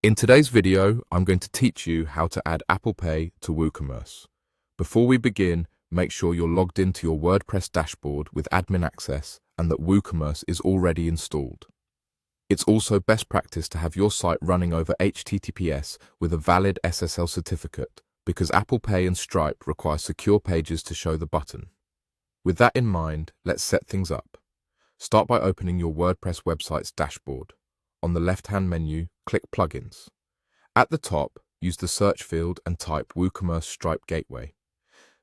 In today's video, I'm going to teach you how to add Apple Pay to WooCommerce. Before we begin, make sure you're logged into your WordPress dashboard with admin access and that WooCommerce is already installed. It's also best practice to have your site running over HTTPS with a valid SSL certificate because Apple Pay and Stripe require secure pages to show the button. With that in mind, let's set things up. Start by opening your WordPress website's dashboard. On the left-hand menu, click Plugins. At the top, use the search field and type WooCommerce Stripe Gateway.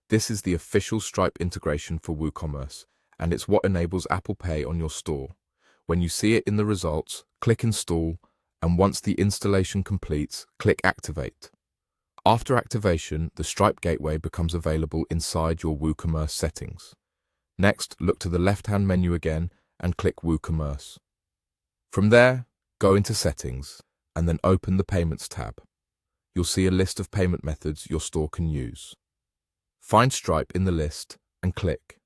This is the official Stripe integration for WooCommerce, and it's what enables Apple Pay on your store. When you see it in the results, click Install, and once the installation completes, click Activate. After activation, the Stripe Gateway becomes available inside your WooCommerce settings. Next, look to the left-hand menu again and click WooCommerce. From there, go into Settings, and then open the Payments tab. You'll see a list of payment methods your store can use. Find Stripe in the list and click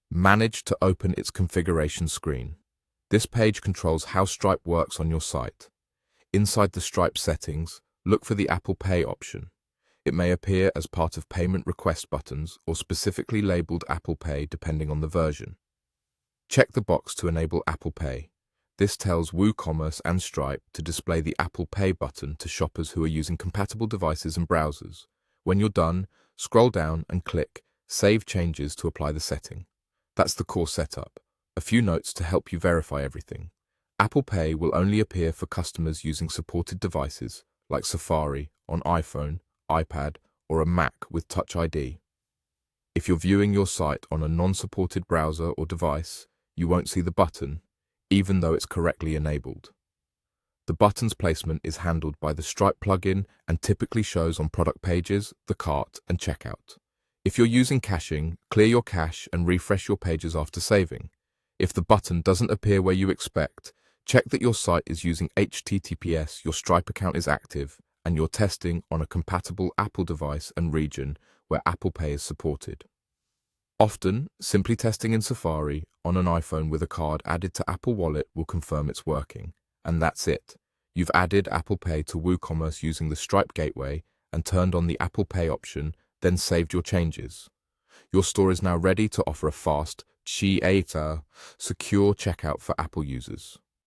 Manage to open its configuration screen. This page controls how Stripe works on your site. Inside the Stripe settings, look for the Apple Pay option. It may appear as part of payment request buttons or specifically labeled Apple Pay depending on the version. Check the box to enable Apple Pay. This tells WooCommerce and Stripe to display the Apple Pay button to shoppers who are using compatible devices and browsers. When you're done, scroll down and click Save Changes to apply the setting. That's the core setup. A few notes to help you verify everything. Apple Pay will only appear for customers using supported devices like Safari on iPhone, iPad, or a Mac with Touch ID. If you're viewing your site on a non-supported browser or device, you won't see the button, even though it's correctly enabled. The button's placement is handled by the Stripe plugin and typically shows on product pages, the cart, and checkout. If you're using caching, clear your cache and refresh your pages after saving. If the button doesn't appear where you expect, check that your site is using HTTPS, your Stripe account is active, and you're testing on a compatible Apple device and region where Apple Pay is supported. Often, simply testing in Safari on an iPhone with a card added to Apple Wallet will confirm it's working. And that's it. You've added Apple Pay to WooCommerce using the Stripe Gateway and turned on the Apple Pay option, then saved your changes. Your store is now ready to offer a fast, secure checkout for Apple users.